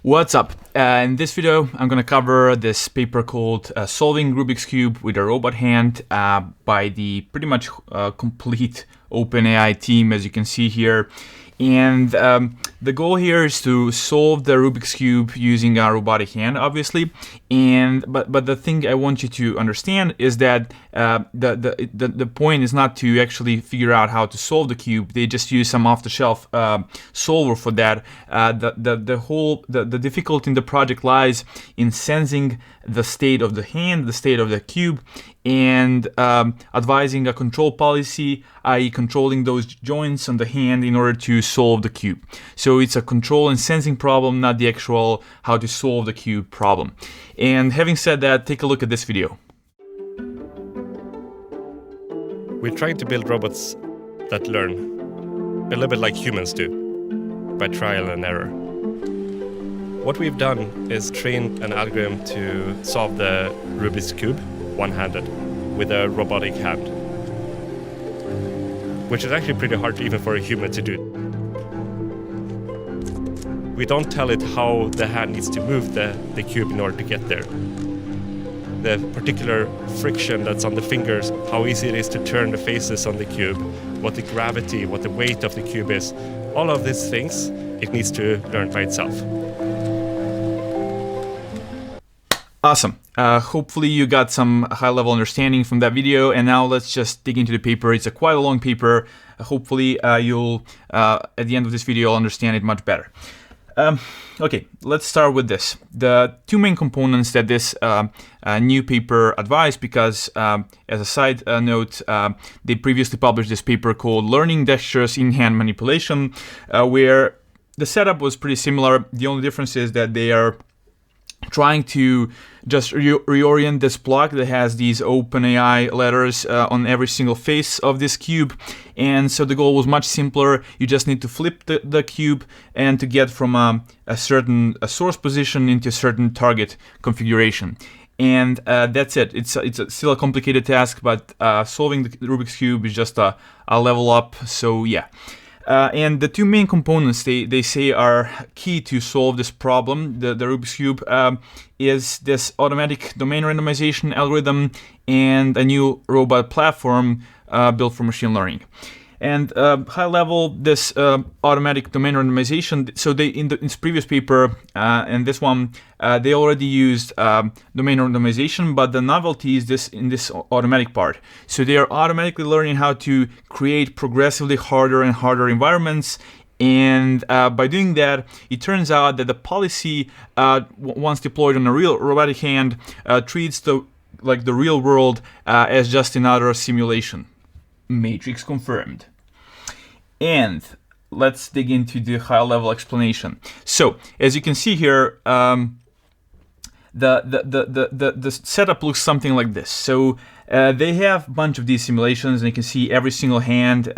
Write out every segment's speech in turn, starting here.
What's up? In this video, I'm going to cover this paper called Solving Rubik's Cube with a Robot Hand by the pretty much complete OpenAI team, as you can see here. And the goal here is to solve the Rubik's Cube using a robotic hand, obviously. But the thing I want you to understand is that the point is not to actually figure out how to solve the cube. They just use some off-the-shelf solver for that. The difficulty in the project lies in sensing the state of the hand, the state of the cube, and advising a control policy, i.e. controlling those joints on the hand in order to solve the cube. So it's a control and sensing problem, not the actual how to solve the cube problem. And having said that, take a look at this video. We're trying to build robots that learn, a little bit like humans do, by trial and error. What we've done is train an algorithm to solve the Rubik's Cube one-handed with a robotic hand, which is actually pretty hard even for a human to do. We don't tell it how the hand needs to move the cube in order to get there. The particular friction that's on the fingers, how easy it is to turn the faces on the cube, what the gravity, what the weight of the cube is, all of these things, it needs to learn by itself. Awesome. Hopefully you got some high-level understanding from that video, and now let's just dig into the paper. It's quite a long paper. Hopefully you'll, at the end of this video, you'll understand it much better. Okay, let's start with this. The two main components that this new paper advised, because as a side note, they previously published this paper called Learning Gestures in Hand Manipulation, where the setup was pretty similar. The only difference is that they are trying to just reorient this block that has these OpenAI letters on every single face of this cube. And so the goal was much simpler. You just need to flip the cube and to get from a certain source position into a certain target configuration. And that's it. It's still a complicated task, but solving the Rubik's Cube is just a level up. So yeah. And the two main components they say are key to solve this problem, the Rubik's Cube, is this automatic domain randomization algorithm and a new robot platform built for machine learning. And high level, this automatic domain randomization, so they in this previous paper and this one, they already used domain randomization, but the novelty is in this automatic part. So they are automatically learning how to create progressively harder and harder environments. And by doing that, it turns out that the policy, once deployed on a real robotic hand, treats the real world as just another simulation. Matrix confirmed. And let's dig into the high-level explanation. So, as you can see here, the setup looks something like this. So they have a bunch of these simulations, and you can see every single hand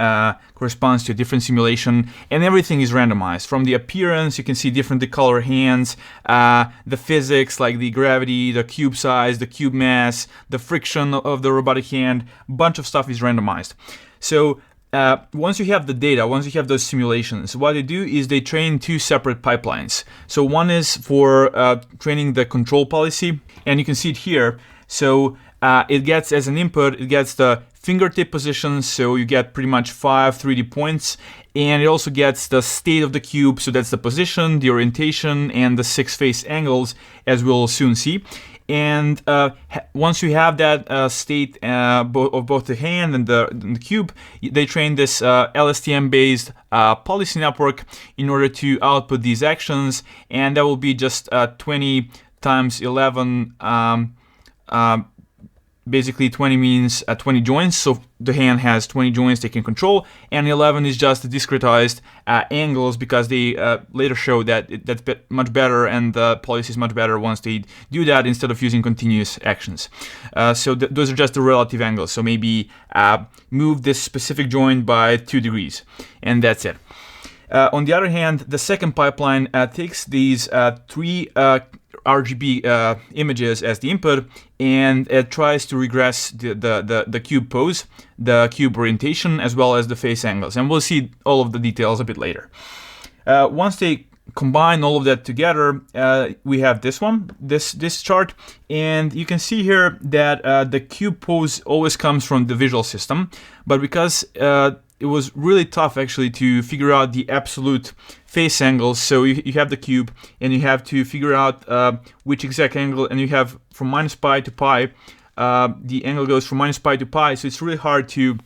corresponds to a different simulation, and everything is randomized. From the appearance, you can see differently colored hands, the physics like the gravity, the cube size, the cube mass, the friction of the robotic hand, a bunch of stuff is randomized. So once you have the data, once you have those simulations, what they do is they train two separate pipelines. So one is for training the control policy, and you can see it here. So it gets as an input, it gets the fingertip position, so you get pretty much 5 3D points, and it also gets the state of the cube, so that's the position, the orientation, and the 6 face angles, as we'll soon see. And once you have that state of both the hand and the cube, they train this LSTM-based policy network in order to output these actions, and that will be just 20 times 11. Basically, 20 means 20 joints, so the hand has 20 joints they can control, and 11 is just the discretized angles, because they later show that that's much better, and the policy is much better once they do that instead of using continuous actions. So those are just the relative angles, so maybe move this specific joint by 2 degrees, and that's it. On the other hand, the second pipeline takes these 3 RGB images as the input, and it tries to regress the cube pose, the cube orientation, as well as the face angles. And we'll see all of the details a bit later. Once they combine all of that together, we have this chart, and you can see here that the cube pose always comes from the visual system, but because it was really tough actually to figure out the absolute face angles. So you have the cube and you have to figure out which exact angle, and you have from minus pi to pi, the angle goes from minus pi to pi, so it's really hard to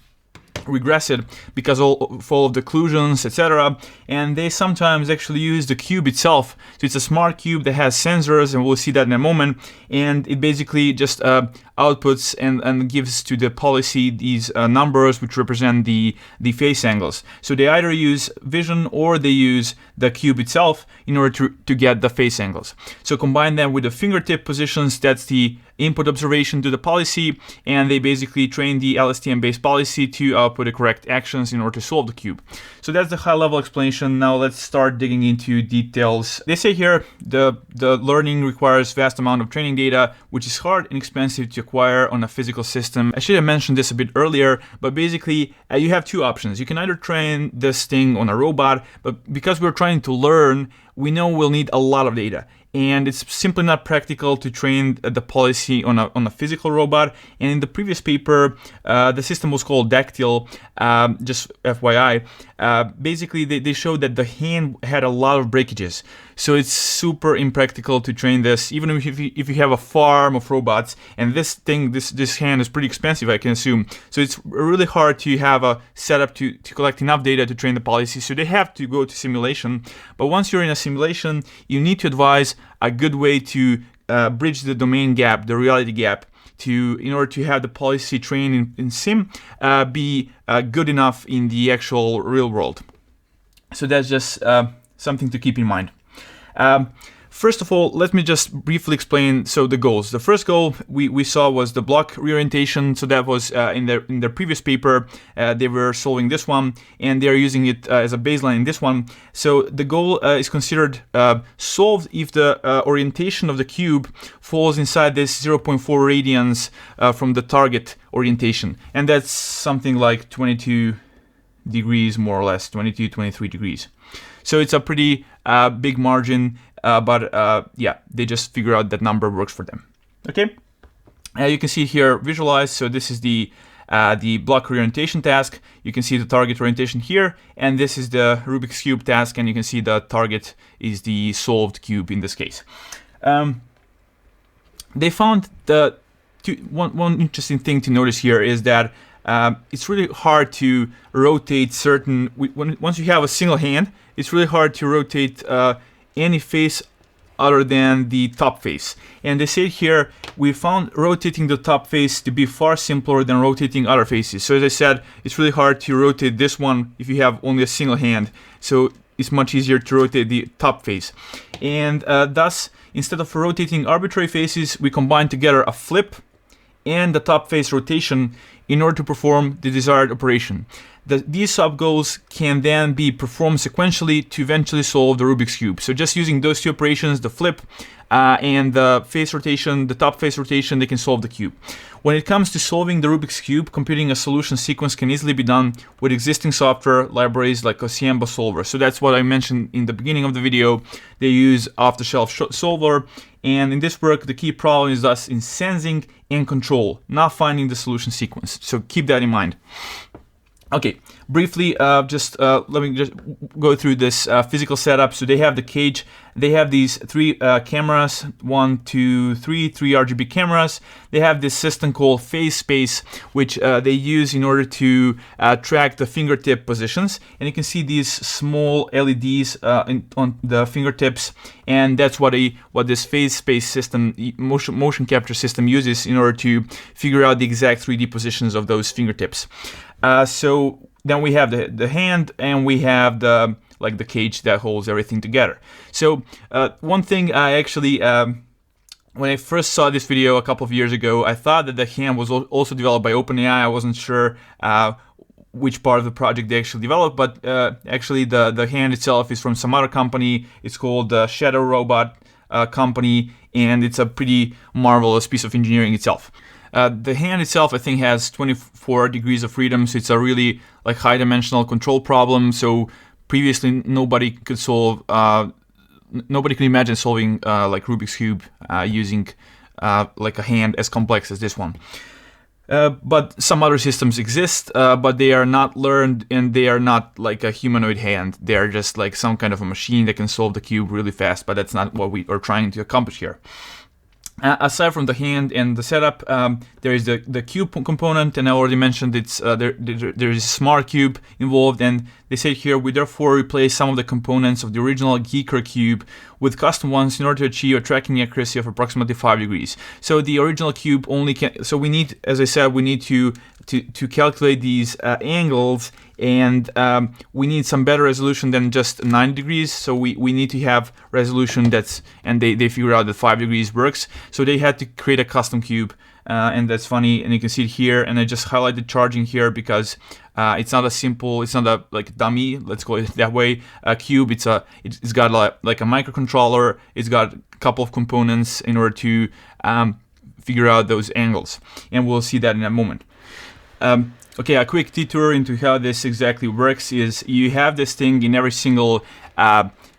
regress it because of all of the occlusions, etc. And they sometimes actually use the cube itself. So it's a smart cube that has sensors, and we'll see that in a moment. And it basically just outputs and gives to the policy these numbers which represent the face angles. So they either use vision or they use the cube itself in order to get the face angles. So combine them with the fingertip positions, that's the input observation to the policy, and they basically train the LSTM based policy to output the correct actions in order to solve the cube. So that's the high level explanation. Now let's start digging into details. They say here the learning requires vast amount of training data, which is hard and expensive to acquire on a physical system. I should have mentioned this a bit earlier, but basically you have two options. You can either train this thing on a robot, but because we're trying to learn, we know we'll need a lot of data. And it's simply not practical to train the policy on a physical robot. And in the previous paper, the system was called Dactyl, just FYI. Basically, they showed that the hand had a lot of breakages. So it's super impractical to train this, even if you have a farm of robots. And this thing, this hand is pretty expensive, I can assume. So it's really hard to have a setup to collect enough data to train the policy. So they have to go to simulation. But once you're in a simulation, you need to advise a good way to bridge the domain gap, the reality gap, in order to have the policy trained in sim be good enough in the actual real world. So that's just something to keep in mind. First of all, let me just briefly explain the goals. The first goal we saw was the block reorientation. So that was in their previous paper. They were solving this one, and they're using it as a baseline in this one. So the goal is considered solved if the orientation of the cube falls inside this 0.4 radians from the target orientation. And that's something like 22 degrees, more or less, 22, 23 degrees. So it's a pretty big margin. But yeah, they just figure out that number works for them. Okay, you can see here visualized. So this is the block reorientation task. You can see the target orientation here, and this is the Rubik's cube task, and you can see the target is the solved cube in this case. They found that one interesting thing to notice here is that it's really hard to rotate certain. Once you have a single hand, it's really hard to rotate any face other than the top face. And they say here, we found rotating the top face to be far simpler than rotating other faces. So as I said, it's really hard to rotate this one if you have only a single hand. So it's much easier to rotate the top face. And thus, instead of rotating arbitrary faces, we combine together a flip and the top face rotation in order to perform the desired operation. These sub-goals can then be performed sequentially to eventually solve the Rubik's Cube. So just using those two operations, the flip and the face rotation, the top face rotation, they can solve the cube. When it comes to solving the Rubik's Cube, computing a solution sequence can easily be done with existing software libraries like Osiemba Solver. So that's what I mentioned in the beginning of the video. They use off-the-shelf solver. And in this work, the key problem is thus in sensing and control, not finding the solution sequence. So keep that in mind. Okay, briefly, let me just go through this physical setup. So they have the cage. They have these three cameras, 1, 2, 3 RGB cameras. They have this system called phase space, which they use in order to track the fingertip positions. And you can see these small LEDs on the fingertips, and that's what this phase space system, motion capture system, uses in order to figure out the exact 3D positions of those fingertips. So then we have the hand, and we have the cage that holds everything together. So one thing I actually, when I first saw this video a couple of years ago, I thought that the hand was also developed by OpenAI. I wasn't sure which part of the project they actually developed, but actually the hand itself is from some other company. It's called Shadow Robot company, and it's a pretty marvelous piece of engineering itself. The hand itself, I think, has 24 degrees of freedom, so it's a really high-dimensional control problem. So previously, nobody could solve nobody can imagine solving like Rubik's Cube using like a hand as complex as this one. But some other systems exist, but they are not learned, and they are not like a humanoid hand. They are just like some kind of a machine that can solve the cube really fast, but that's not what we are trying to accomplish here. Aside from the hand and the setup, there is the cube component, and I already mentioned it's there is a smart cube involved, and they say here we therefore replace some of the components of the original Geeker cube with custom ones in order to achieve a tracking accuracy of approximately 5 degrees. So the original cube only can, so we need, as I said, we need to calculate these angles, and we need some better resolution than just 9 degrees. So we need to have resolution that's, and they figured out that 5 degrees works. So they had to create a custom cube, and that's funny. And you can see it here, and I just highlighted charging here because it's not a simple, it's not a like dummy, let's call it that way, a cube. It's got like a microcontroller. It's got a couple of components in order to figure out those angles, and we'll see that in a moment. Okay, a quick detour into how this exactly works is you have this thing in every single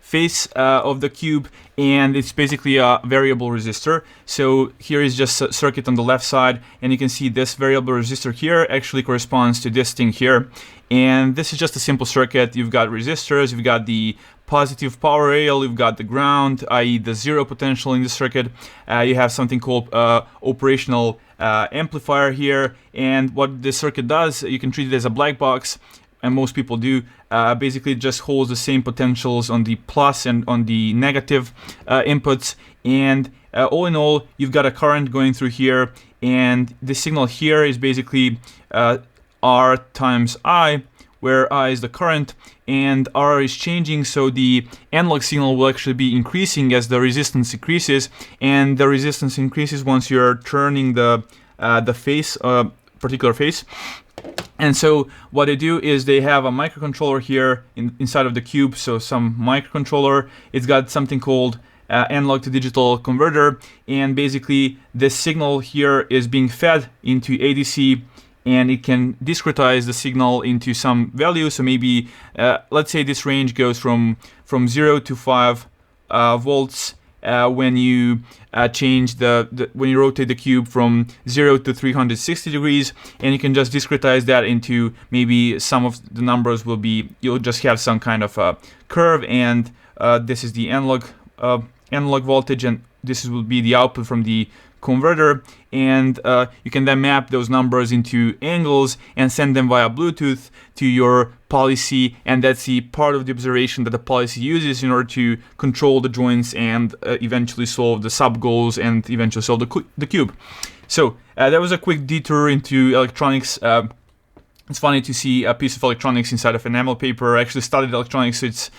face of the cube, and it's basically a variable resistor. So here is just a circuit on the left side, and you can see this variable resistor here actually corresponds to this thing here. And this is just a simple circuit. You've got resistors, you've got the positive power rail, you've got the ground, i.e. the zero potential in the circuit. You have something called operational amplifier here, and what this circuit does, you can treat it as a black box, and most people do. Basically it just holds the same potentials on the plus and on the negative inputs, and all in all you've got a current going through here, and the signal here is basically R times I, where I is the current and R is changing, so the analog signal will actually be increasing as the resistance increases, and the resistance increases once you're turning the face, particular face. And so what they do is they have a microcontroller here inside of the cube, so some microcontroller. It's got something called analog to digital converter, and basically this signal here is being fed into ADC, and it can discretize the signal into some value. So maybe, let's say this range goes from 0 to 5 volts when you change when you rotate the cube from 0 to 360 degrees, and you can just discretize that into maybe some of the numbers will be, you'll just have some kind of a curve, and this is the analog voltage, and this will be the output from the converter, and you can then map those numbers into angles and send them via Bluetooth to your policy, and that's the part of the observation that the policy uses in order to control the joints and eventually solve the sub goals and eventually solve the cube. So that was a quick detour into electronics. It's funny to see a piece of electronics inside of an enamel paper. I actually studied electronics, so it's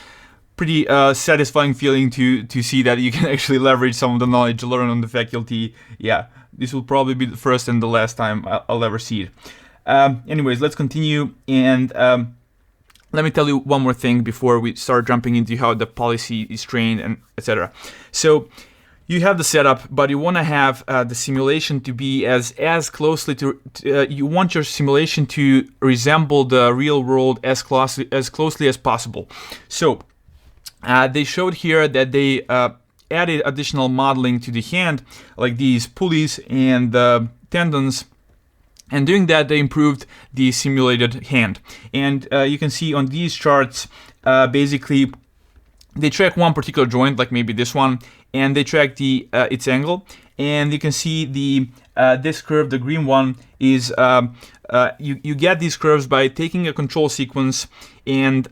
pretty satisfying feeling to see that you can actually leverage some of the knowledge learned on the faculty. Yeah, this will probably be the first and the last time I'll ever see it. Anyways, let's continue, and let me tell you one more thing before we start jumping into how the policy is trained and etc. So you have the setup, but you want to have the simulation to be as closely to you want your simulation to resemble the real world as closely as possible. So they showed here that they added additional modeling to the hand, like these pulleys and tendons, and doing that they improved the simulated hand. And you can see on these charts, basically they track one particular joint, like maybe this one, and they track its angle, and you can see this curve, the green one, is you get these curves by taking a control sequence and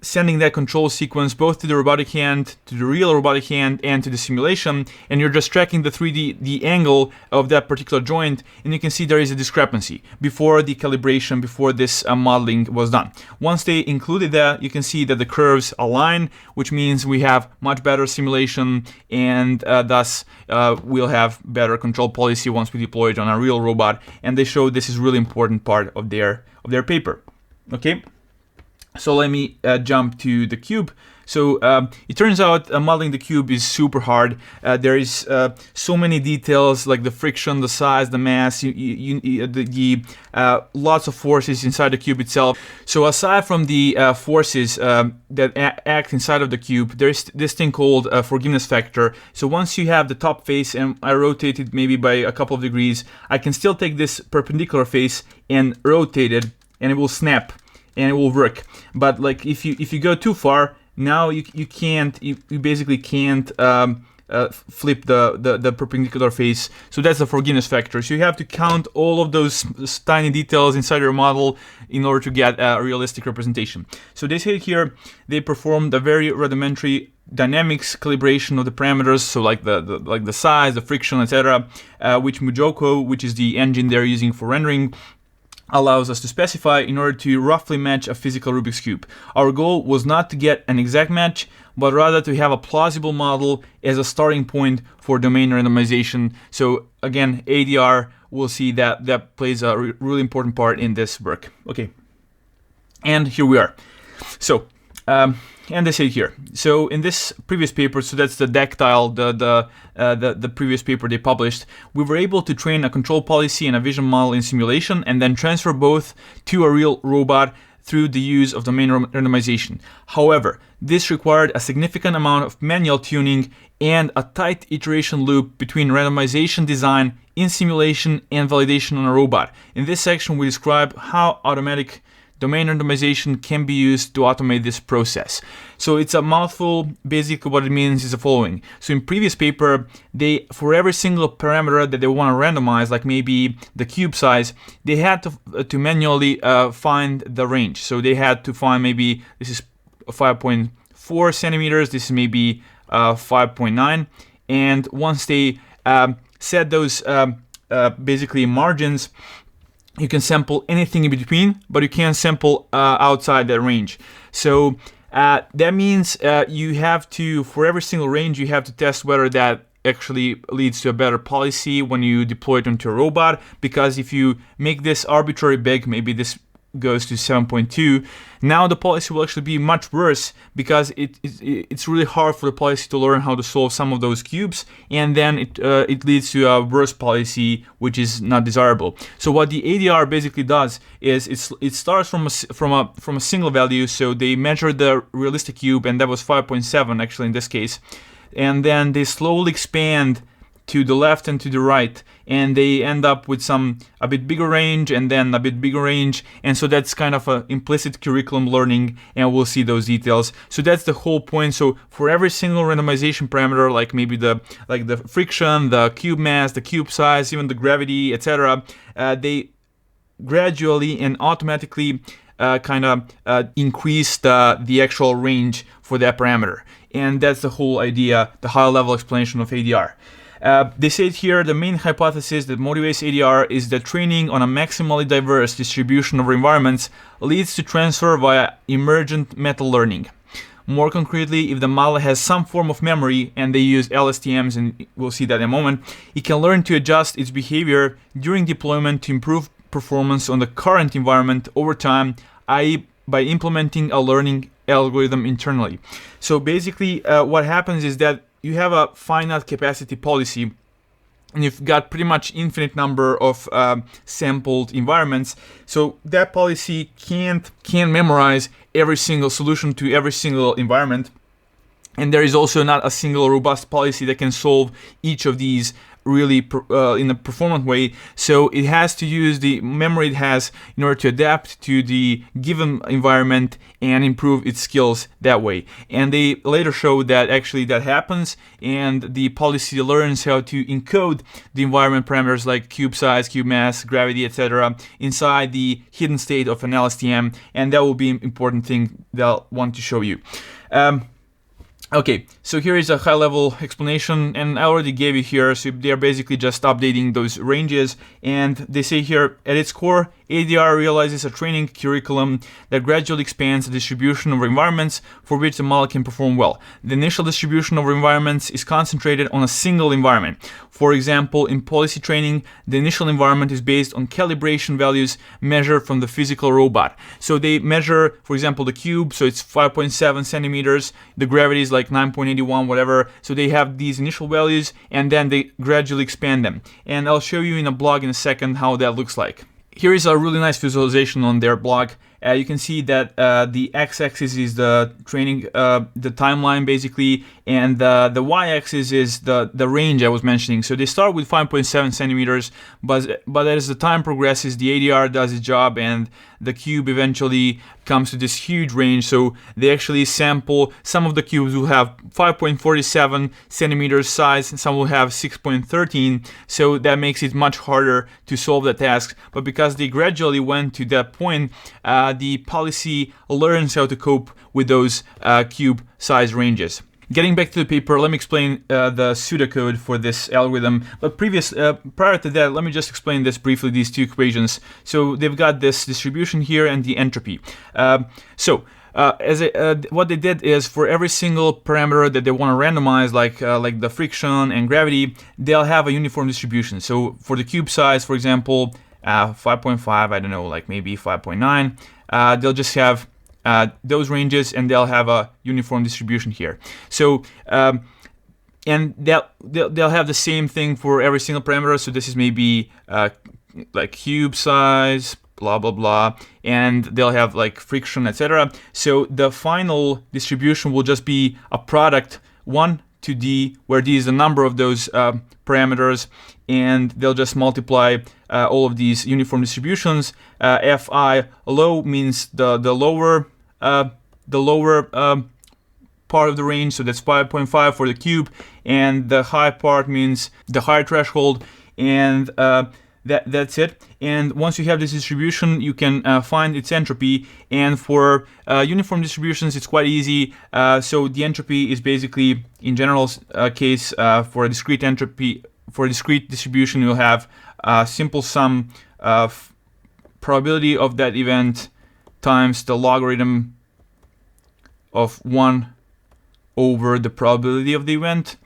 sending that control sequence both to the robotic hand, to the real robotic hand, and to the simulation, and you're just tracking the angle of that particular joint, and you can see there is a discrepancy before the calibration, before this modeling was done. Once they included that, you can see that the curves align, which means we have much better simulation, and thus we'll have better control policy once we deploy it on a real robot. And they show this is really important part of their paper. Okay. So let me jump to the cube. So it turns out modeling the cube is super hard. There is so many details like the friction, the size, the mass, lots of forces inside the cube itself. So aside from the forces that act inside of the cube, there's this thing called forgiveness factor. So once you have the top face and I rotate it maybe by a couple of degrees, I can still take this perpendicular face and rotate it, and it will snap and it will work. But like if you go too far, now you basically can't flip the perpendicular face. So that's the forgiveness factor. So you have to count all of those tiny details inside your model in order to get a realistic representation. So they say here they performed a very rudimentary dynamics calibration of the parameters, so like the size, the friction, etc., which Mujoko, which is the engine they're using for rendering, allows us to specify in order to roughly match a physical Rubik's Cube. Our goal was not to get an exact match, but rather to have a plausible model as a starting point for domain randomization. So again, ADR, we'll see that plays a really important part in this work. Okay, and here we are. So, and they say here. So in this previous paper, so that's the Dactyl, the previous paper they published, we were able to train a control policy and a vision model in simulation and then transfer both to a real robot through the use of domain randomization. However, this required a significant amount of manual tuning and a tight iteration loop between randomization design in simulation and validation on a robot. In this section, we describe how automatic domain randomization can be used to automate this process. So it's a mouthful. Basically what it means is the following. So in previous paper, they, for every single parameter that they want to randomize, like maybe the cube size, they had to manually find the range. So they had to find maybe this is 5.4 centimeters, this is maybe 5.9. And once they set those basically margins, you can sample anything in between, but you can't sample outside that range. So that means you have to, for every single range, you have to test whether that actually leads to a better policy when you deploy it onto a robot. Because if you make this arbitrary big, maybe this goes to 7.2, now the policy will actually be much worse because it's really hard for the policy to learn how to solve some of those cubes, and then it leads to a worse policy, which is not desirable. So what the ADR basically does is it starts from a single value. So they measured the realistic cube, and that was 5.7 actually in this case, and then they slowly expand to the left and to the right, and they end up with a bit bigger range and then a bit bigger range, and so that's kind of a implicit curriculum learning, and we'll see those details. So that's the whole point. So for every single randomization parameter, like maybe the friction, the cube mass, the cube size, even the gravity, etc., they gradually and automatically increase the actual range for that parameter, and that's the whole idea, the high-level explanation of ADR. They say here the main hypothesis that motivates ADR is that training on a maximally diverse distribution of environments leads to transfer via emergent meta learning. More concretely, if the model has some form of memory, and they use LSTMs, and we'll see that in a moment, it can learn to adjust its behavior during deployment to improve performance on the current environment over time, i.e. by implementing a learning algorithm internally. So basically what happens is that you have a finite capacity policy, and you've got pretty much infinite number of sampled environments. So that policy can't memorize every single solution to every single environment. And there is also not a single robust policy that can solve each of these really in a performant way. So it has to use the memory it has in order to adapt to the given environment and improve its skills that way. And they later showed that actually that happens, and the policy learns how to encode the environment parameters like cube size, cube mass, gravity, etc. inside the hidden state of an LSTM, and that will be an important thing they'll want to show you. Okay, so here is a high-level explanation, and I already gave you here. So they're basically just updating those ranges, and they say here, at its core, ADR realizes a training curriculum that gradually expands the distribution of environments for which the model can perform well. The initial distribution of environments is concentrated on a single environment. For example, in policy training, the initial environment is based on calibration values measured from the physical robot. So they measure, for example, the cube, so it's 5.7 centimeters, the gravity is like 9.81, whatever. So they have these initial values and then they gradually expand them. And I'll show you in a blog in a second how that looks like. Here is a really nice visualization on their blog. You can see that the x-axis is the training, the timeline basically, and the y-axis is the range I was mentioning. So they start with 5.7 centimeters, but as the time progresses, the ADR does its job, and the cube eventually comes to this huge range. So they actually sample, some of the cubes will have 5.47 centimeters size, and some will have 6.13. So that makes it much harder to solve the task. But because they gradually went to that point, the policy learns how to cope with those cube size ranges. Getting back to the paper, let me explain the pseudocode for this algorithm. But prior to that, let me just explain this briefly, these two equations. So they've got this distribution here and the entropy. What they did is for every single parameter that they want to randomize, like the friction and gravity, they'll have a uniform distribution. So for the cube size, for example, 5.5, I don't know, like maybe 5.9, they'll just have those ranges, and they'll have a uniform distribution here. So and they'll have the same thing for every single parameter. So this is maybe like cube size, blah blah blah, and they'll have like friction, etc. So the final distribution will just be a product 1 to d, where d is the number of those parameters, and they'll just multiply all of these uniform distributions. Fi low means the lower part of the range, so that's 5.5 for the cube, and the high part means the higher threshold, and that's it. And once you have this distribution, you can find its entropy. And for uniform distributions, it's quite easy. So the entropy is basically, in general case, for a discrete entropy, for a discrete distribution, you'll have a simple sum of probability of that event times the logarithm of 1 over the probability of the event.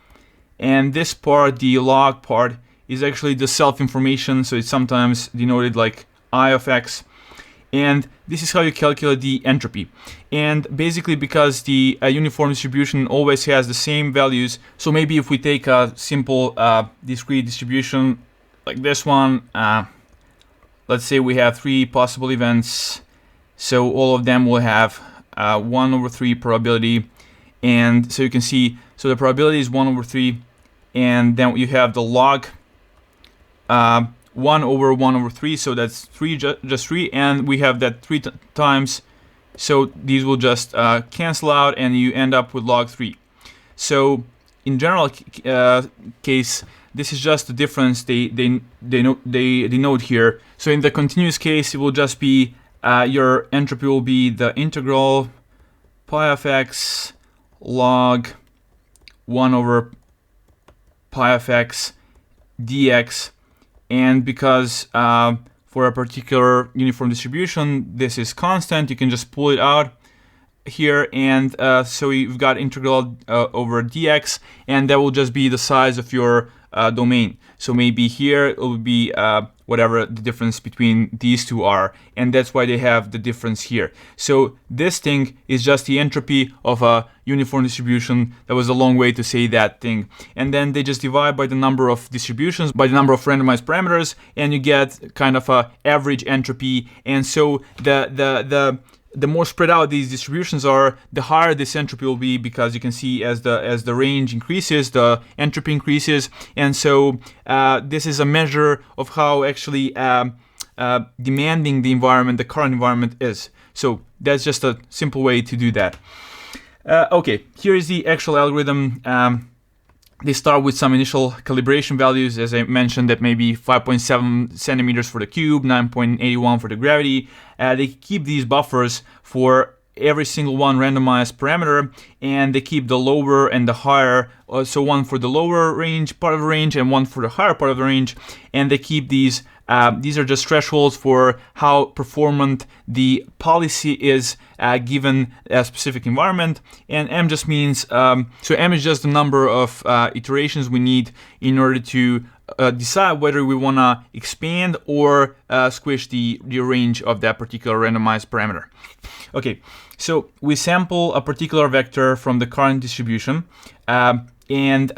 And this part, the log part, is actually the self-information, so it's sometimes denoted like I of x. And this is how you calculate the entropy. And basically, because the uniform distribution always has the same values, so maybe if we take a simple discrete distribution like this one, let's say we have 3 possible events, so all of them will have 1 over 3 probability. And so you can see, so the probability is 1 over 3, and then you have the log 1 over 1 over 3, so that's 3, just 3, and we have that 3 times, so these will just cancel out, and you end up with log 3. So in general case, this is just the difference they denote here. So in the continuous case, it will just be your entropy will be the integral pi of x log 1 over pi of x dx. And because for a particular uniform distribution, this is constant, you can just pull it out here, and so you've got integral over dx, and that will just be the size of your domain. So maybe here it will be whatever the difference between these two are, and that's why they have the difference here. So this thing is just the entropy of a uniform distribution. That was a long way to say that thing. And then they just divide by the number of distributions, by the number of randomized parameters, and you get kind of a average entropy. And so the more spread out these distributions are, the higher this entropy will be, because you can see as the range increases, the entropy increases. And so this is a measure of how actually demanding the environment, the current environment is. So that's just a simple way to do that. Okay, here is the actual algorithm. They start with some initial calibration values, as I mentioned, that may be 5.7 centimeters for the cube, 9.81 for the gravity. They keep these buffers for every single one randomized parameter, and they keep the lower and the higher, so one for the lower range part of the range and one for the higher part of the range, and they keep these are just thresholds for how performant the policy is given a specific environment. And M just means, so M is just the number of iterations we need in order to decide whether we want to expand or squish the range of that particular randomized parameter. Okay, so we sample a particular vector from the current distribution, and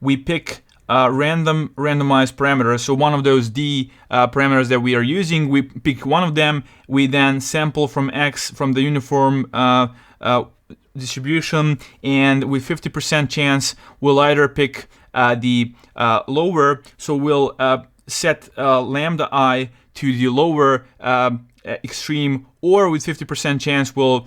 we pick randomized parameters. So one of those D parameters that we are using, we pick one of them. We then sample from X from the uniform distribution, and with 50% chance, we'll either pick the lower. So we'll set lambda I to the lower extreme, or with 50% chance we'll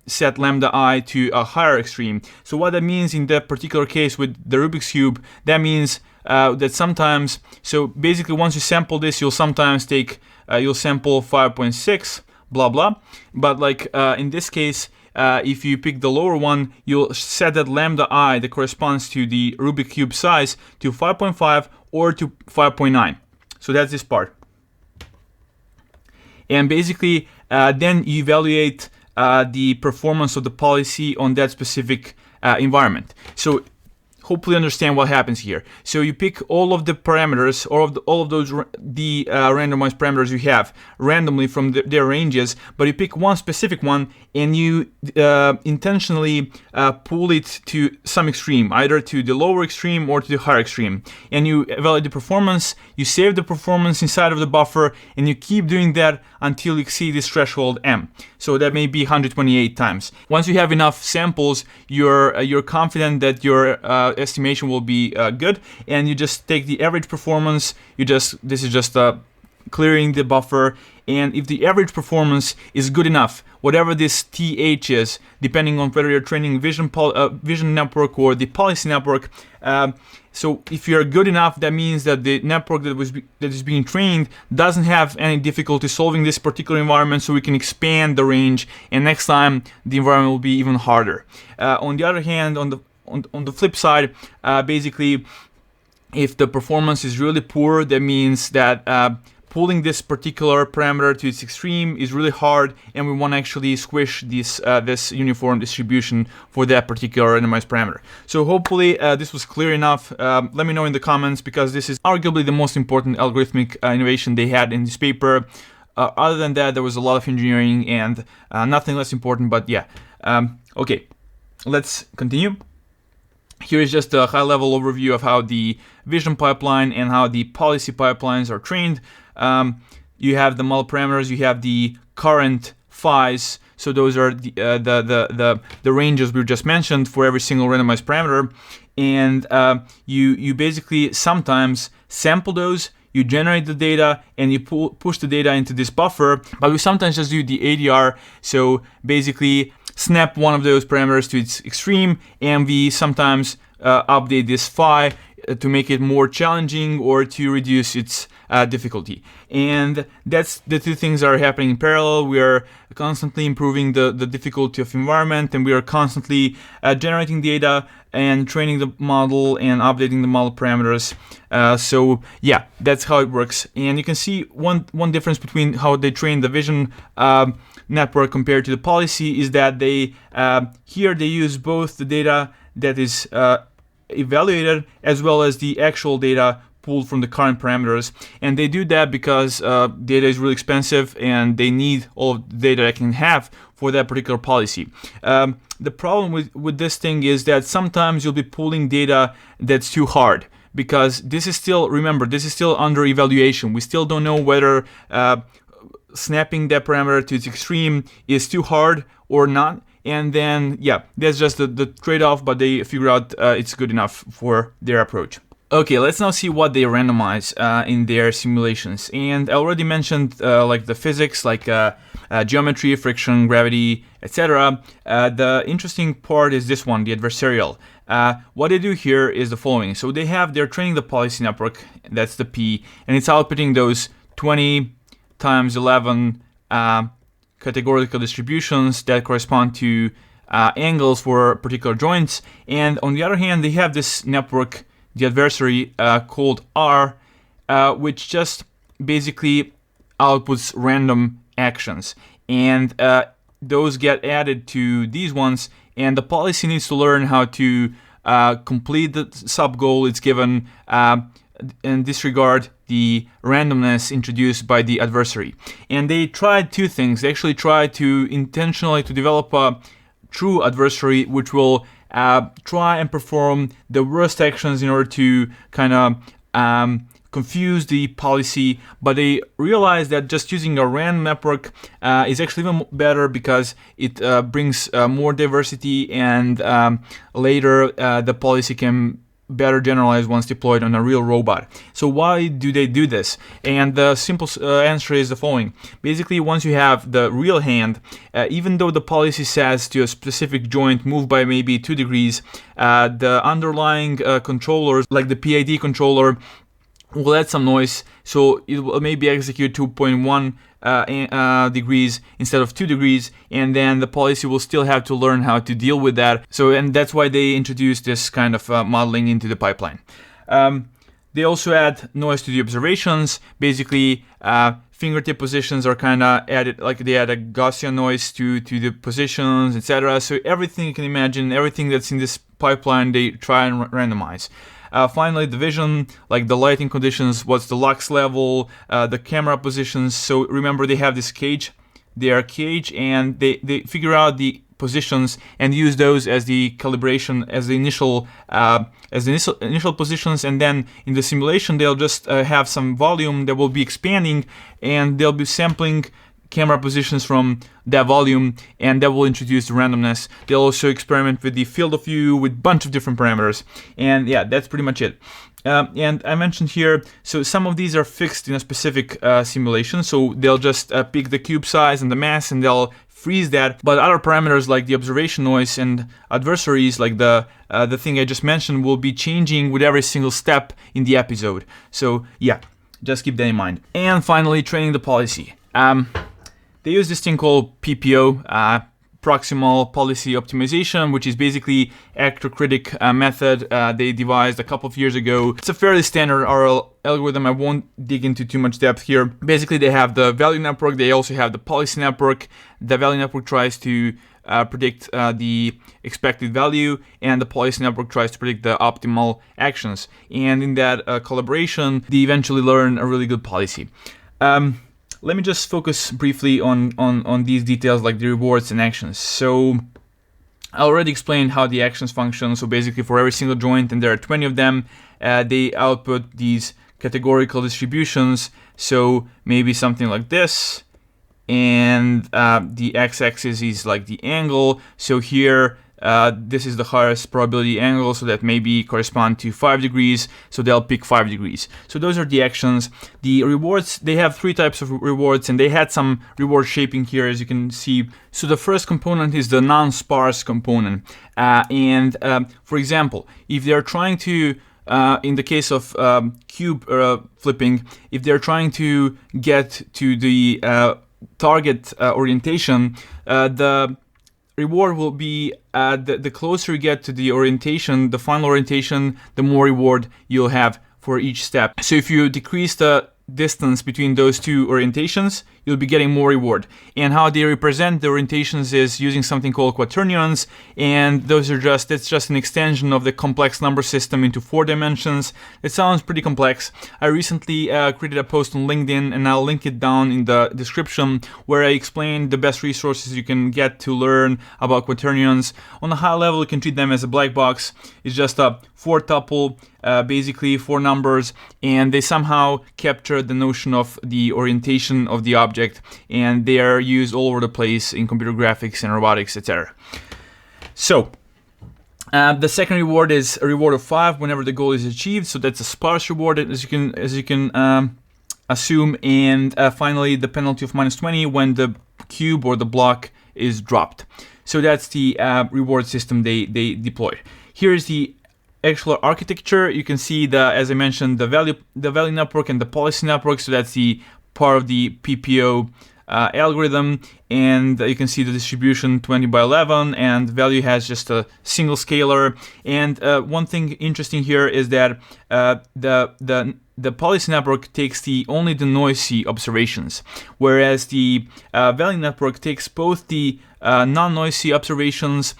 set lambda I to a higher extreme. So what that means in that particular case with the Rubik's Cube, that means that sometimes, so basically once you sample this, you'll sometimes take, you'll sample 5.6, blah, blah. But like in this case, if you pick the lower one, you'll set that lambda I that corresponds to the Rubik Cube size to 5.5 or to 5.9. So that's this part. And basically, then you evaluate the performance of the policy on that specific environment. So hopefully understand what happens here. So you pick all of the parameters, all of those randomized parameters you have randomly from their ranges, but you pick one specific one and you intentionally pull it to some extreme, either to the lower extreme or to the higher extreme. And you evaluate the performance, you save the performance inside of the buffer, and you keep doing that until you exceed this threshold M. So that may be 128 times. Once you have enough samples, you're confident that your estimation will be good, and you just take the average performance. This is just clearing the buffer, and if the average performance is good enough, whatever this TH is, depending on whether you're training vision network or the policy network. So if you're good enough, that means that the network that is being trained doesn't have any difficulty solving this particular environment, so we can expand the range, and next time the environment will be even harder. On the other hand, on the flip side, basically, if the performance is really poor, that means that pulling this particular parameter to its extreme is really hard, and we want to actually squish this uniform distribution for that particular randomized parameter. So hopefully this was clear enough. Let me know in the comments, because this is arguably the most important algorithmic innovation they had in this paper. Other than that, there was a lot of engineering and nothing less important, but yeah. Okay, let's continue. Here is just a high-level overview of how the vision pipeline and how the policy pipelines are trained. You have the model parameters, you have the current phi's, so those are the ranges we just mentioned for every single randomized parameter, and you basically sometimes sample those, you generate the data, and you push the data into this buffer, but we sometimes just do the ADR, so basically snap one of those parameters to its extreme, and we sometimes update this phi to make it more challenging or to reduce its difficulty. And that's the two things that are happening in parallel. We are constantly improving the difficulty of environment, and we are constantly generating data and training the model and updating the model parameters. So yeah, that's how it works. And you can see one difference between how they train the vision network compared to the policy is that they here they use both the data that is evaluated as well as the actual data pulled from the current parameters, and they do that because data is really expensive and they need all of the data they can have for that particular policy. The problem with this thing is that sometimes you'll be pulling data that's too hard, because this is still, remember, this is still under evaluation. We still don't know whether snapping that parameter to its extreme is too hard or not. And then, yeah, that's just the trade-off, but they figure out it's good enough for their approach. Okay, let's now see what they randomize in their simulations. And I already mentioned like the physics, like geometry, friction, gravity, etc. The interesting part is this one, the adversarial. What they do here is the following. So they're training the policy network, that's the P, and it's outputting those 20 times 11 categorical distributions that correspond to angles for particular joints. And on the other hand, they have this network, the adversary, called R, which just basically outputs random actions. And those get added to these ones, and the policy needs to learn how to complete the sub-goal it's given and disregard the randomness introduced by the adversary. And they tried two things. They actually tried to intentionally to develop a true adversary which will try and perform the worst actions in order to kind of confuse the policy, but they realized that just using a random network is actually even better because it brings more diversity, and later the policy can better generalize once deployed on a real robot. So why do they do this? And the simple answer is the following. Basically, once you have the real hand, even though the policy says to a specific joint move by maybe 2 degrees, the underlying controllers, like the PID controller, will add some noise, so it will maybe execute 2.1 degrees instead of 2 degrees, and then the policy will still have to learn how to deal with that. So, and that's why they introduced this kind of modeling into the pipeline. They also add noise to the observations. Basically, fingertip positions are kind of added, like they add a Gaussian noise to the positions, etc. So everything you can imagine, everything that's in this pipeline, they try and randomize. Finally, the vision, like the lighting conditions, what's the lux level, the camera positions. So remember, they have this cage. They are cage, and they figure out the positions and use those as the calibration, as the initial positions. And then in the simulation, they'll just have some volume that will be expanding, and they'll be sampling camera positions from that volume, and that will introduce the randomness. They'll also experiment with the field of view with a bunch of different parameters. And yeah, that's pretty much it. And I mentioned here, so some of these are fixed in a specific simulation. So they'll just pick the cube size and the mass, and they'll freeze that. But other parameters like the observation noise and adversaries, like the thing I just mentioned, will be changing with every single step in the episode. So yeah, just keep that in mind. And finally, training the policy. They use this thing called PPO, Proximal Policy Optimization, which is basically actor-critic method they devised a couple of years ago. It's a fairly standard RL algorithm. I won't dig into too much depth here. Basically, they have the value network. They also have the policy network. The value network tries to predict the expected value, and the policy network tries to predict the optimal actions. And in that collaboration, they eventually learn a really good policy. Let me just focus briefly on these details, like the rewards and actions. So I already explained how the actions function. So basically, for every single joint, and there are 20 of them, they output these categorical distributions. So maybe something like this, and the x-axis is like the angle. So here, this is the highest probability angle, so that maybe correspond to 5 degrees, so they'll pick 5 degrees. So those are the actions. The rewards, they have 3 types of rewards, and they had some reward shaping here, as you can see. So the first component is the non-sparse component. For example, if they're trying to, in the case of cube flipping, if they're trying to get to the target orientation, the reward will be the closer you get to the orientation, the final orientation, the more reward you'll have for each step. So if you decrease the distance between those two orientations, you'll be getting more reward. And how they represent the orientations is using something called quaternions, and it's just an extension of the complex number system into 4 dimensions. It sounds pretty complex. I recently created a post on LinkedIn, and I'll link it down in the description, where I explain the best resources you can get to learn about quaternions. On a high level, you can treat them as a black box. It's just a 4 tuple, basically 4 numbers, and they somehow capture the notion of the orientation of the object, and they are used all over the place in computer graphics and robotics, etc. So the second reward is a reward of 5 whenever the goal is achieved. So that's a sparse reward, as you can assume. And finally, the penalty of -20 when the cube or the block is dropped. So that's the reward system they deployed. Here's the actual architecture. You can see as I mentioned, the value network and the policy network. So that's the part of the PPO algorithm, and you can see the distribution 20 by 11, and value has just a single scalar. And one thing interesting here is that the policy network takes only the noisy observations, whereas the value network takes both the non-noisy observations,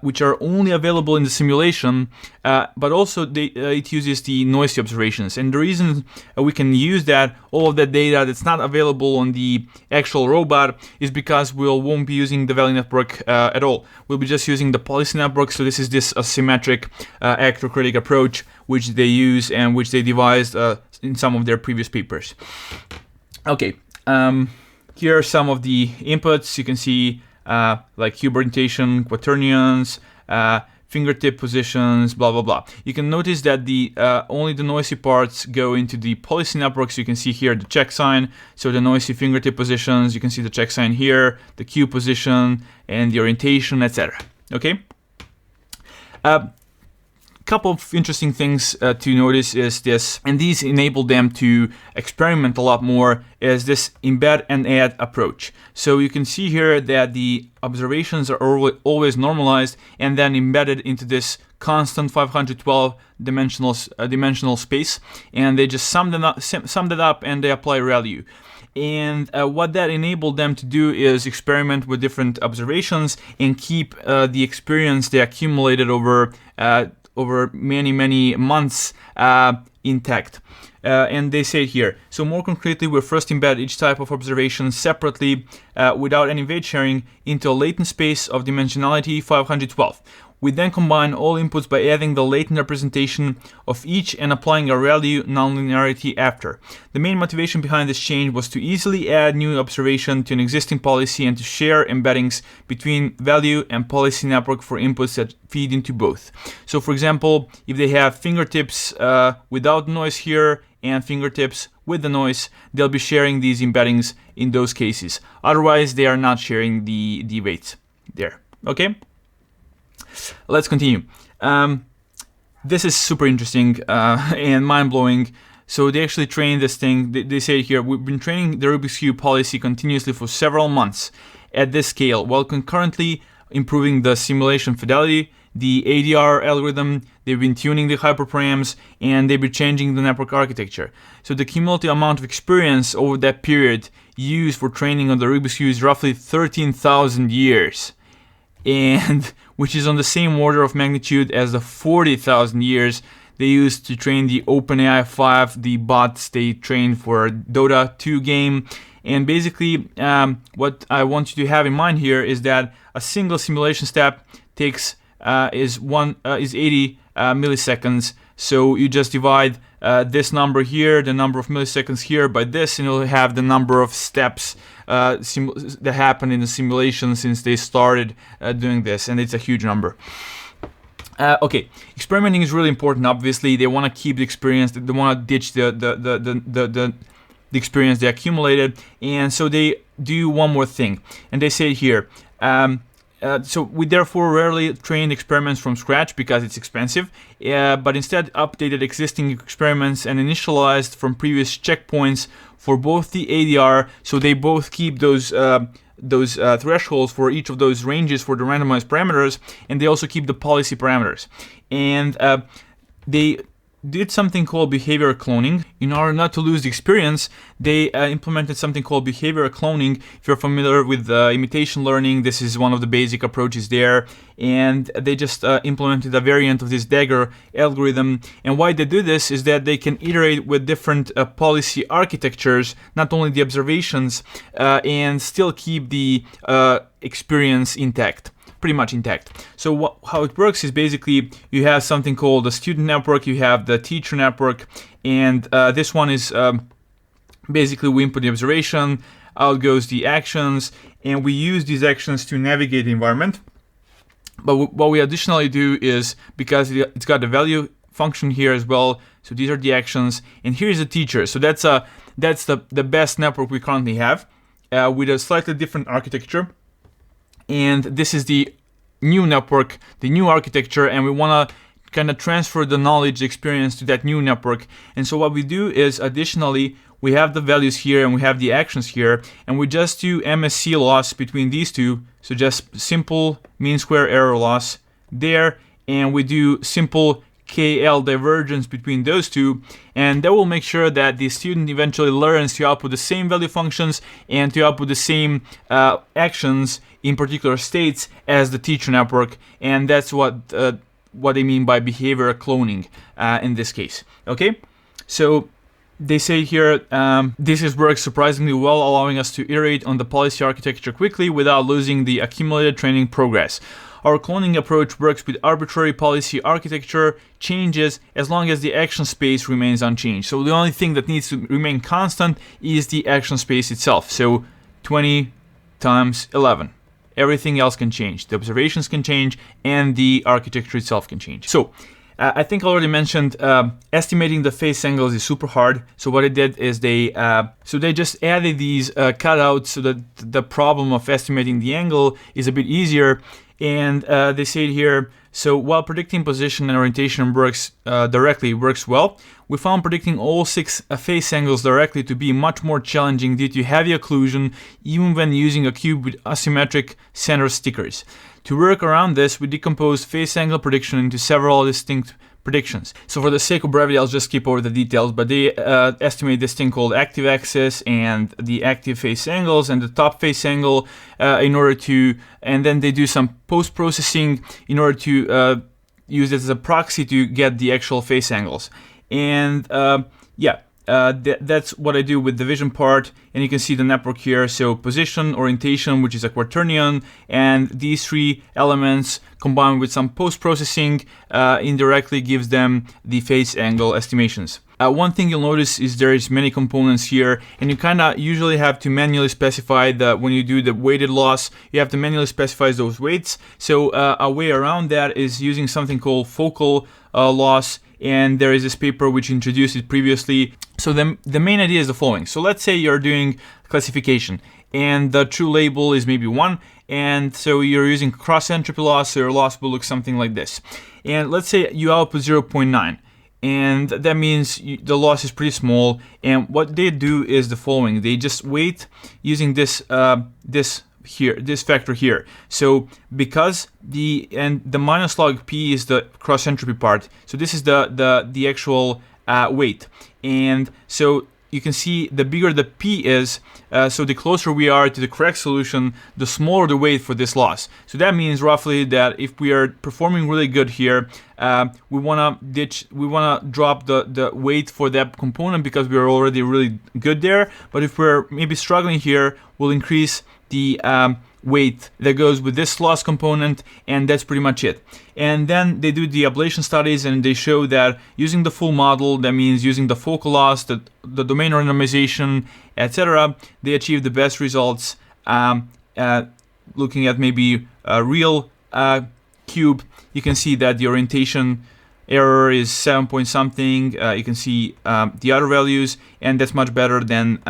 which are only available in the simulation, but also it uses the noisy observations. And the reason we can use all of that data that's not available on the actual robot is because we won't be using the value network at all. We'll be just using the policy network. So this is this asymmetric actor-critic approach which they use and which they devised in some of their previous papers. Okay, here are some of the inputs. You can see like cube orientation, quaternions, fingertip positions, blah blah blah. You can notice that only the noisy parts go into the policy network. So you can see here the check sign. So the noisy fingertip positions, you can see the check sign here, the cube position, and the orientation, etc. Okay. Couple of interesting things to notice is this, and these enable them to experiment a lot more, is this embed and add approach. So you can see here that the observations are always normalized and then embedded into this constant 512 dimensional space, and they just summed it up and they apply value. And what that enabled them to do is experiment with different observations and keep the experience they accumulated over many months intact. And they say here, so more concretely, we first embed each type of observation separately without any weight sharing into a latent space of dimensionality 512. We then combine all inputs by adding the latent representation of each and applying a value nonlinearity after. The main motivation behind this change was to easily add new observation to an existing policy and to share embeddings between value and policy network for inputs that feed into both. So for example, if they have fingertips without noise here and fingertips with the noise, they'll be sharing these embeddings in those cases. Otherwise, they are not sharing the weights there. Okay? Let's continue. This is super interesting and mind-blowing. So they actually trained this thing. They say here, we've been training the Rubik's Cube policy continuously for several months at this scale, while concurrently improving the simulation fidelity, the ADR algorithm, they've been tuning the hyperparams, and they've been changing the network architecture. So the cumulative amount of experience over that period used for training on the Rubik's Cube is roughly 13,000 years. And which is on the same order of magnitude as the 40,000 years they used to train the OpenAI 5, the bots they trained for Dota 2 game. And basically, what I want you to have in mind here is that a single simulation step takes is 80 milliseconds. So you just divide this number here, the number of milliseconds here, by this, and you'll have the number of steps that happened in the simulation since they started doing this, and it's a huge number. Okay, experimenting is really important. Obviously, they want to keep the experience. They want to ditch the experience they accumulated, and so they do one more thing, and they say here. So we therefore rarely train experiments from scratch because it's expensive, but instead updated existing experiments and initialized from previous checkpoints for both the ADR, so they both keep those thresholds for each of those ranges for the randomized parameters, and they also keep the policy parameters. And they did something called behavior cloning. In order not to lose the experience, they implemented something called behavior cloning. If you're familiar with imitation learning, this is one of the basic approaches there. And they just implemented a variant of this Dagger algorithm. And why they do this is that they can iterate with different policy architectures, not only the observations, and still keep the experience intact. Pretty much intact. So how it works is basically you have something called the student network, you have the teacher network, and this one is basically we input the observation, out goes the actions, and we use these actions to navigate the environment. But what we additionally do is, because it's got the value function here as well, so these are the actions, and here's the teacher. So that's the best network we currently have with a slightly different architecture. And this is the new network, the new architecture, and we want to kind of transfer the knowledge experience to that new network. And so what we do is additionally we have the values here and we have the actions here, and we just do MSE loss between these two. So just simple mean square error loss there, and we do simple KL divergence between those two, and that will make sure that the student eventually learns to output the same value functions and to output the same actions in particular states as the teacher network, and that's what they mean by behavior cloning in this case. Okay, so they say here, this works surprisingly well, allowing us to iterate on the policy architecture quickly without losing the accumulated training progress. Our cloning approach works with arbitrary policy architecture changes as long as the action space remains unchanged. So the only thing that needs to remain constant is the action space itself. So 20 times 11. Everything else can change. The observations can change and the architecture itself can change. So I think I already mentioned estimating the phase angles is super hard. So what I did is they just added these cutouts so that the problem of estimating the angle is a bit easier. And they say here, so while predicting position and orientation works well, we found predicting all 6 phase angles directly to be much more challenging due to heavy occlusion, even when using a cube with asymmetric center stickers. To work around this, we decomposed phase angle prediction into several distinct predictions. So for the sake of brevity, I'll just skip over the details, but they estimate this thing called active axis and the active phase angles and the top phase angle and then they do some post-processing in order to use it as a proxy to get the actual phase angles. And that's what I do with the vision part, and you can see the network here. So position, orientation, which is a quaternion, and these 3 elements combined with some post-processing indirectly gives them the phase angle estimations. One thing you'll notice is there is many components here, and you kind of usually have to manually specify when you do the weighted loss, you have to manually specify those weights. So a way around that is using something called focal loss, and there is this paper which introduced it previously. So the main idea is the following. So let's say you're doing classification and the true label is maybe 1, and so you're using cross entropy loss, so your loss will look something like this. And let's say you output 0.9. And that means the loss is pretty small. And what they do is the following: they just weight using this factor here. So because the minus log p is the cross entropy part, so this is the actual weight. And so you can see the bigger the p is, so the closer we are to the correct solution, the smaller the weight for this loss. So that means roughly that if we are performing really good here, we wanna drop the weight for that component because we are already really good there. But if we're maybe struggling here, we'll increase the weight that goes with this loss component, and that's pretty much it. And then they do the ablation studies, and they show that using the full model, that means using the focal loss, the domain randomization, etc., they achieve the best results. Looking at maybe a real cube, you can see that the orientation error is 7 point something. You can see the other values, and that's much better than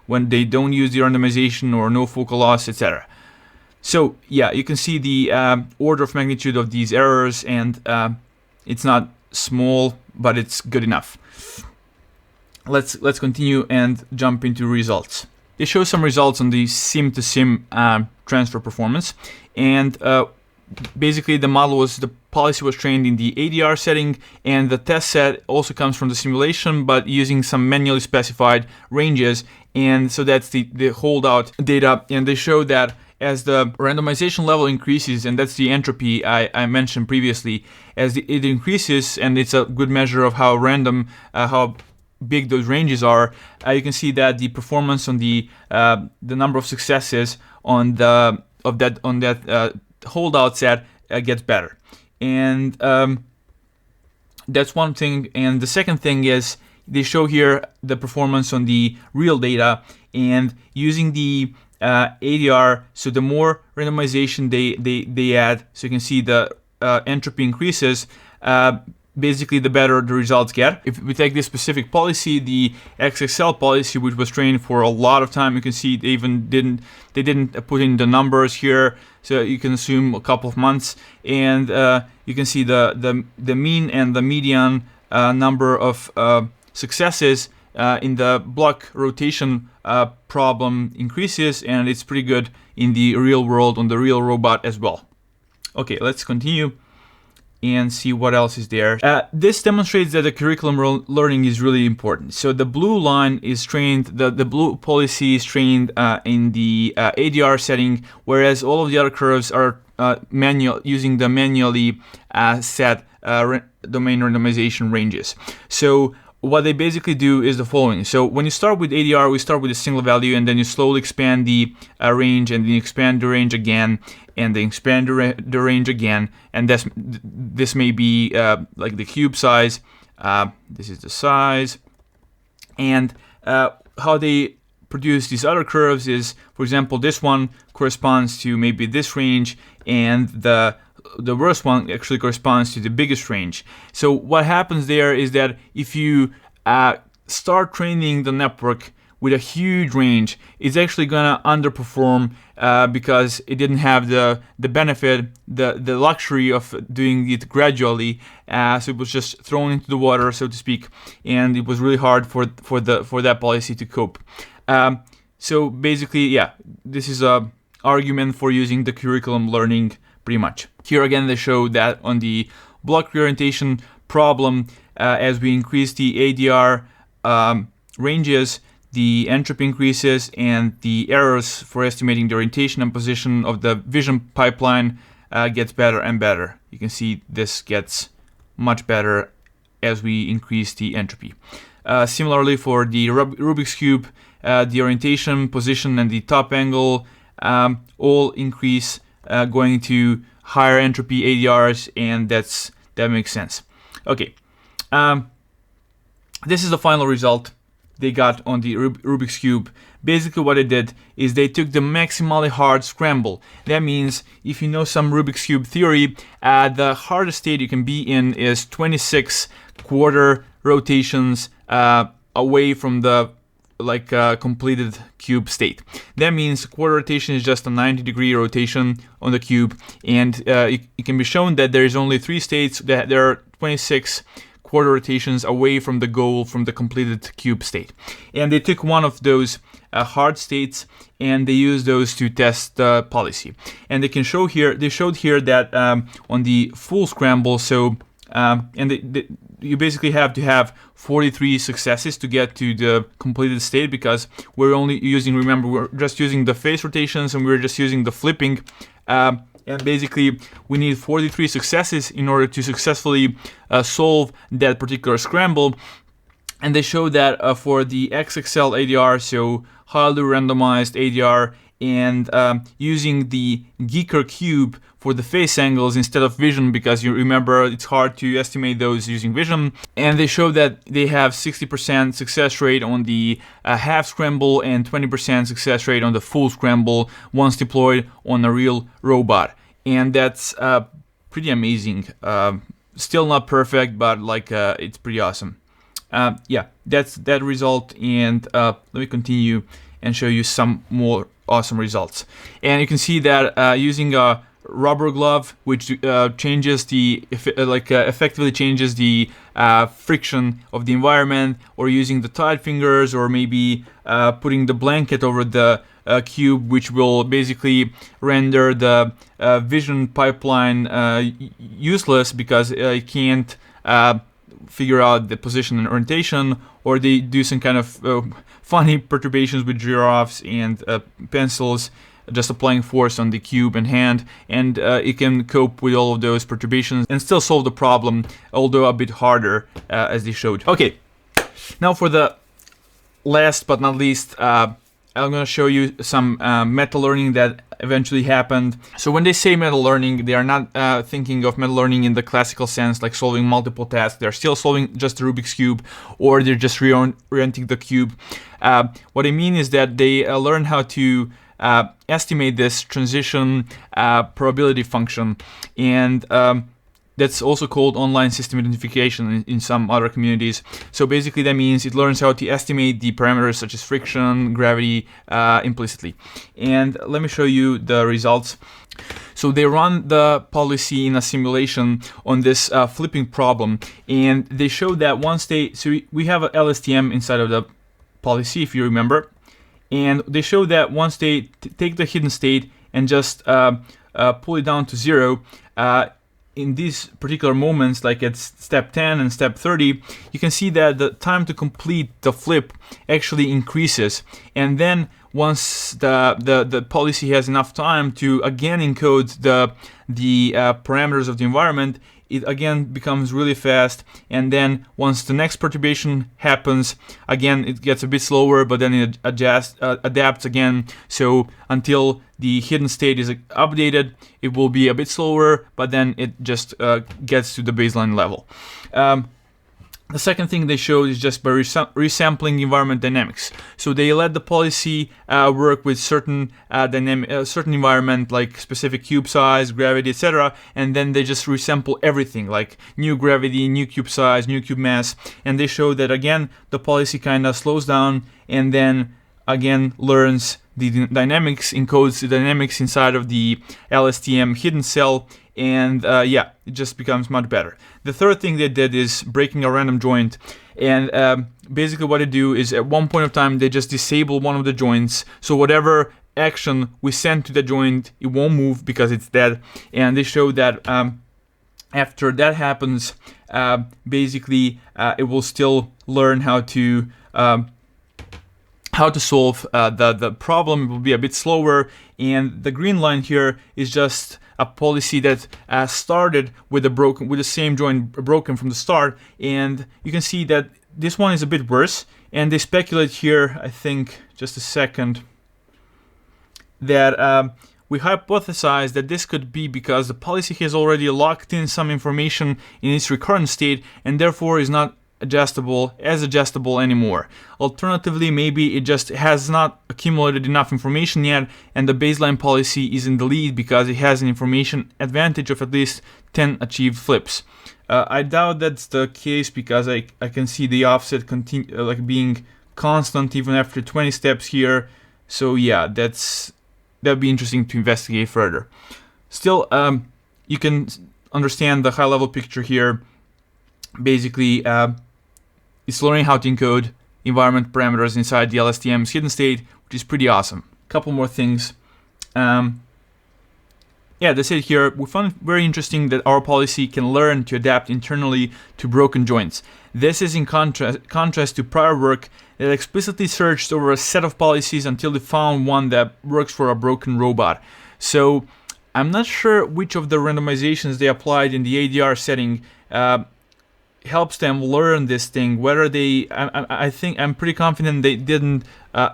when they don't use the randomization or no focal loss, etc. So yeah, you can see the order of magnitude of these errors, and it's not small, but it's good enough. Let's continue and jump into results. They show some results on the sim to sim transfer performance, and basically the policy was trained in the ADR setting, and the test set also comes from the simulation, but using some manually specified ranges. And so that's the holdout data, and they show that as the randomization level increases, and that's the entropy I mentioned previously, as it increases, and it's a good measure of how random, how big those ranges are, you can see that the performance on the number of successes on that holdout set gets better. And that's one thing. And the second thing is they show here the performance on the real data, and using the ADR, so the more randomization they add, so you can see the entropy increases, basically the better the results get. If we take this specific policy, the XXL policy, which was trained for a lot of time, you can see they didn't put in the numbers here, so you can assume a couple of months, and you can see the mean and the median number of successes in the block rotation problem increases, and it's pretty good in the real world on the real robot as well. Okay, let's continue and see what else is there. This demonstrates that the curriculum learning is really important. So the blue line is trained, the blue policy is trained in the ADR setting, whereas all of the other curves are using the manually set domain randomization ranges. So what they basically do is the following. So when you start with ADR, we start with a single value, and then you slowly expand the range, and then you expand the range again, and then expand the range again. And this may be like the cube size. This is the size. And how they produce these other curves is, for example, this one corresponds to maybe this range, and the worst one actually corresponds to the biggest range. So what happens there is that if you start training the network with a huge range, it's actually gonna underperform because it didn't have the benefit, the luxury of doing it gradually. So it was just thrown into the water, so to speak, and it was really hard for that policy to cope. So basically, yeah, this is a argument for using the curriculum learning pretty much. Here again, they show that on the block reorientation problem, as we increase the ADR ranges, the entropy increases, and the errors for estimating the orientation and position of the vision pipeline gets better and better. You can see this gets much better as we increase the entropy. Similarly, for the Rubik's Cube, the orientation, position, and the top angle all increase going to higher entropy ADRs, and that makes sense. Okay, this is the final result they got on the Rubik's Cube. Basically what they did is they took the maximally hard scramble. That means if you know some Rubik's Cube theory, the hardest state you can be in is 26 quarter rotations away from the completed cube state. That means quarter rotation is just a 90-degree rotation on the cube, and it can be shown that there is only 3 states, that there are 26 quarter rotations away from the goal, from the completed cube state. And they took one of those hard states, and they used those to test the policy. And they showed here that on the full scramble, so you basically have to have 43 successes to get to the completed state, because we're only using, remember, we're just using the face rotations and we're just using the flipping. And basically, we need 43 successes in order to successfully solve that particular scramble. And they show that for the XXL ADR, so highly randomized ADR, and using the Geeker cube for the face angles instead of vision, because you remember it's hard to estimate those using vision. And they show that they have 60% success rate on the half scramble and 20% success rate on the full scramble once deployed on a real robot. And that's pretty amazing. Still not perfect, but it's pretty awesome. Yeah, that's that result, and let me continue and show you some more awesome results. And you can see that using a rubber glove, which changes the effectively changes the friction of the environment, or using the tied fingers, or maybe putting the blanket over the cube, which will basically render the vision pipeline useless, because it can't figure out the position and orientation, or they do some kind of funny perturbations with giraffes and pencils, just applying force on the cube and hand, and it can cope with all of those perturbations and still solve the problem, although a bit harder, as they showed. Okay, now for the last but not least, I'm going to show you some meta learning that eventually happened. So when they say meta learning, they are not thinking of meta learning in the classical sense, like solving multiple tasks. They're still solving just the Rubik's Cube, or they're just reorienting the cube. What I mean is that they learn how to estimate this transition probability function, and That's also called online system identification in some other communities. So basically that means it learns how to estimate the parameters such as friction, gravity, implicitly. And let me show you the results. So they run the policy in a simulation on this flipping problem, and they show that once we have a LSTM inside of the policy, if you remember, and they show that once they take the hidden state and just pull it down to 0, in these particular moments, like at step 10 and step 30, you can see that the time to complete the flip actually increases. And then once the policy has enough time to again encode the parameters of the environment, it again becomes really fast. And then once the next perturbation happens, again it gets a bit slower, but then it adapts again. So until the hidden state is updated, it will be a bit slower, but then it just gets to the baseline level. The second thing they showed is just by resampling environment dynamics. So they let the policy work with certain certain environment, like specific cube size, gravity, etc., and then they just resample everything, like new gravity, new cube size, new cube mass, and they show that again the policy kind of slows down and then again learns the dynamics, encodes the dynamics inside of the LSTM hidden cell, and yeah, it just becomes much better. The third thing they did is breaking a random joint, and basically what they do is at one point of time they just disable one of the joints, so whatever action we send to the joint, it won't move because it's dead. And they show that after that happens, basically it will still learn how to solve the problem. It will be a bit slower, and the green line here is just a policy that started with the same joint broken from the start, and you can see that this one is a bit worse. And they speculate here, I think, just a second, that we hypothesize that this could be because the policy has already locked in some information in its recurrent state and therefore is not adjustable anymore. Alternatively, maybe it just has not accumulated enough information yet, and the baseline policy is in the lead because it has an information advantage of at least 10 achieved flips. I doubt that's the case because I can see the offset being constant even after 20 steps here. So yeah, that'd be interesting to investigate further. Still, you can understand the high-level picture here. Basically, it's learning how to encode environment parameters inside the LSTM's hidden state, which is pretty awesome. Couple more things. Yeah, that's it here. We found it very interesting that our policy can learn to adapt internally to broken joints. This is in contrast to prior work that explicitly searched over a set of policies until they found one that works for a broken robot. So I'm not sure which of the randomizations they applied in the ADR setting helps them learn this thing. Whether I think I'm pretty confident they didn't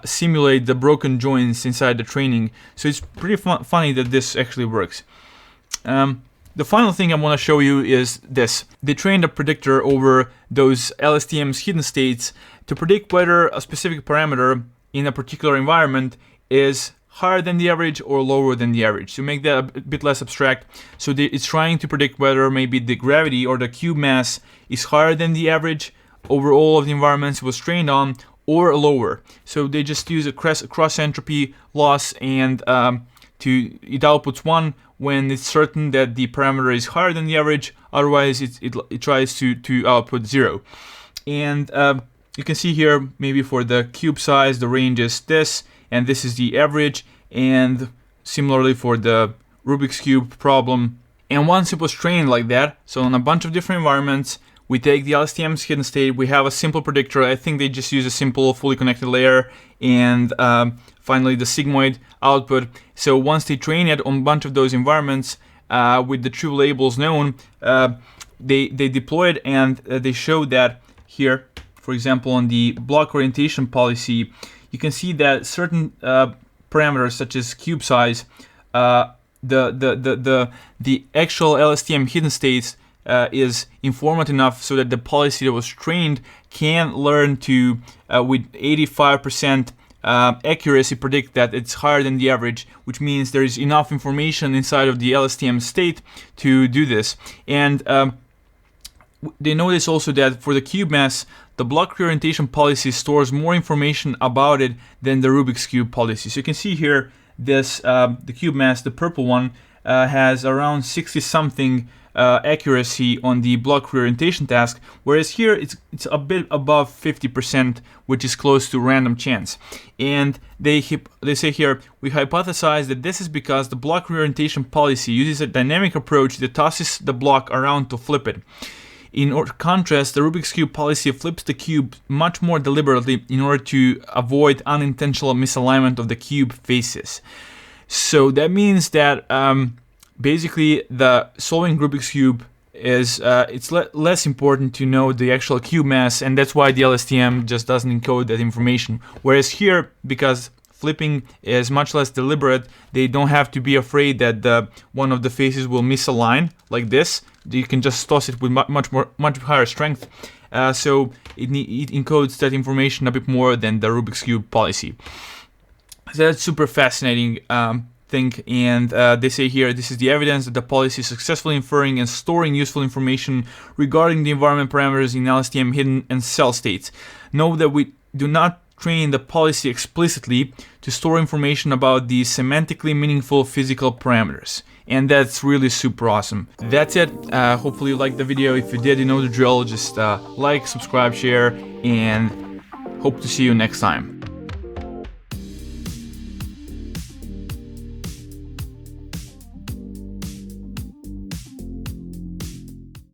simulate the broken joints inside the training. So it's pretty funny that this actually works. The final thing I want to show you is this. They trained a predictor over those LSTM's hidden states to predict whether a specific parameter in a particular environment is higher than the average or lower than the average, to make that a bit less abstract. So it's trying to predict whether maybe the gravity or the cube mass is higher than the average over all of the environments it was trained on, or lower. So they just use a cross entropy loss, and it outputs 1 when it's certain that the parameter is higher than the average. Otherwise, it tries to output 0. And you can see here, maybe for the cube size, the range is this, and this is the average, and similarly for the Rubik's Cube problem. And once it was trained like that, so on a bunch of different environments, we take the LSTM's hidden state, we have a simple predictor. I think they just use a simple fully connected layer, and finally the sigmoid output. So once they train it on a bunch of those environments with the true labels known, they deploy it, and they show that here, for example, on the block orientation policy, you can see that certain parameters such as cube size, the actual LSTM hidden states is informant enough so that the policy that was trained can learn to with 85% accuracy predict that it's higher than the average, which means there is enough information inside of the LSTM state to do this. And they notice also that for the cube mass, the block reorientation policy stores more information about it than the Rubik's Cube policy. So you can see here this the cube mass, the purple one, has around 60-something accuracy on the block reorientation task, whereas here it's a bit above 50%, which is close to random chance. And they say here, we hypothesize that this is because the block reorientation policy uses a dynamic approach that tosses the block around to flip it. In contrast, the Rubik's Cube policy flips the cube much more deliberately in order to avoid unintentional misalignment of the cube faces. So that means that basically the solving Rubik's Cube is it's less important to know the actual cube mass, and that's why the LSTM just doesn't encode that information. Whereas here, because flipping is much less deliberate, they don't have to be afraid that one of the faces will misalign like this. You can just toss it with much higher strength. So it encodes that information a bit more than the Rubik's Cube policy. So that's super fascinating thing. And they say here, this is the evidence that the policy is successfully inferring and storing useful information regarding the environment parameters in LSTM hidden and cell states. Note that we do not train the policy explicitly to store information about the semantically meaningful physical parameters. And that's really super awesome. That's it. Hopefully you liked the video. If you did, you know the drill. Just like, subscribe, share, and hope to see you next time.